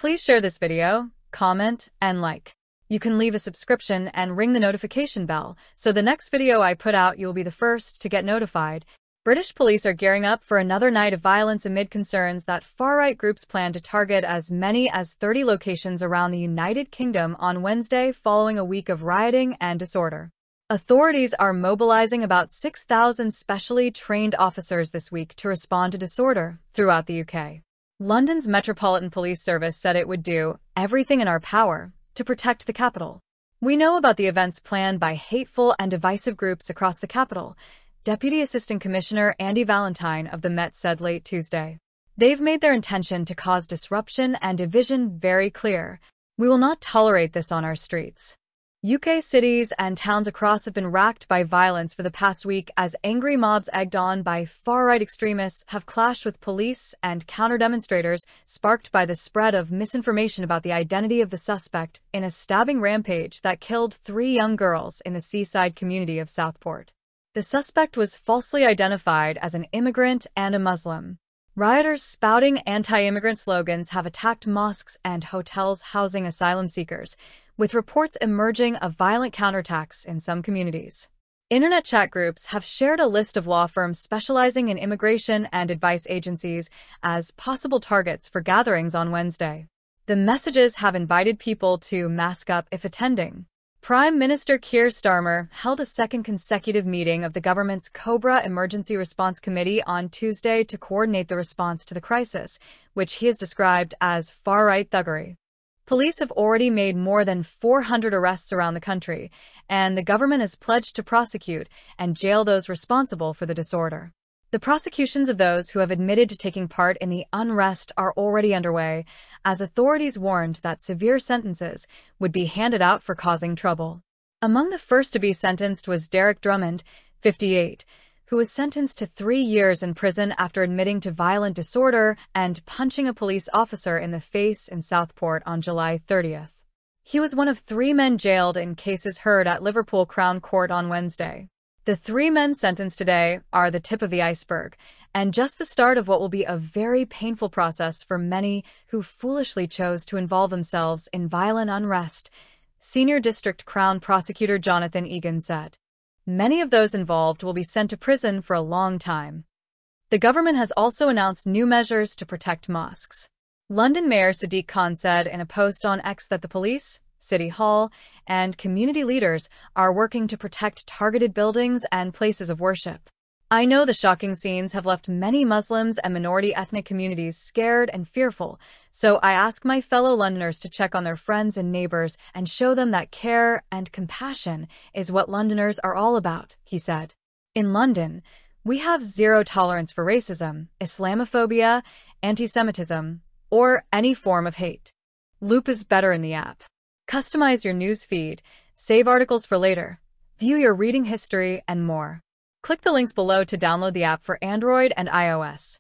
Please share this video, comment, and like. You can leave a subscription and ring the notification bell, so the next video I put out you'll be the first to get notified. British police are gearing up for another night of violence amid concerns that far-right groups plan to target as many as 30 locations around the United Kingdom on Wednesday following a week of rioting and disorder. Authorities are mobilizing about 6,000 specially trained officers this week to respond to disorder throughout the UK. London's Metropolitan Police Service said it would do everything in our power to protect the capital. We know about the events planned by hateful and divisive groups across the capital, Deputy Assistant Commissioner Andy Valentine of the Met said late Tuesday. They've made their intention to cause disruption and division very clear. We will not tolerate this on our streets. UK cities and towns across have been racked by violence for the past week as angry mobs egged on by far-right extremists have clashed with police and counter-demonstrators, sparked by the spread of misinformation about the identity of the suspect in a stabbing rampage that killed 3 young girls in the seaside community of Southport. The suspect was falsely identified as an immigrant and a Muslim. Rioters spouting anti-immigrant slogans have attacked mosques and hotels housing asylum seekers, with reports emerging of violent counterattacks in some communities. Internet chat groups have shared a list of law firms specializing in immigration and advice agencies as possible targets for gatherings on Wednesday. The messages have invited people to mask up if attending. Prime Minister Keir Starmer held a second consecutive meeting of the government's Cobra Emergency Response Committee on Tuesday to coordinate the response to the crisis, which he has described as far-right thuggery. Police have already made more than 400 arrests around the country, and the government has pledged to prosecute and jail those responsible for the disorder. The prosecutions of those who have admitted to taking part in the unrest are already underway, as authorities warned that severe sentences would be handed out for causing trouble. Among the first to be sentenced was Derek Drummond, 58, who was sentenced to 3 years in prison after admitting to violent disorder and punching a police officer in the face in Southport on July 30th. He was one of 3 men jailed in cases heard at Liverpool Crown Court on Wednesday. The 3 men sentenced today are the tip of the iceberg, and just the start of what will be a very painful process for many who foolishly chose to involve themselves in violent unrest, Senior District Crown Prosecutor Jonathan Egan said. Many of those involved will be sent to prison for a long time. The government has also announced new measures to protect mosques. London Mayor Sadiq Khan said in a post on X that the police, City Hall, and community leaders are working to protect targeted buildings and places of worship. I know the shocking scenes have left many Muslims and minority ethnic communities scared and fearful, so I ask my fellow Londoners to check on their friends and neighbors and show them that care and compassion is what Londoners are all about, he said. In London, we have zero tolerance for racism, Islamophobia, anti-Semitism, or any form of hate. Loop is better in the app. Customize your news feed, save articles for later, view your reading history, and more. Click the links below to download the app for Android and iOS.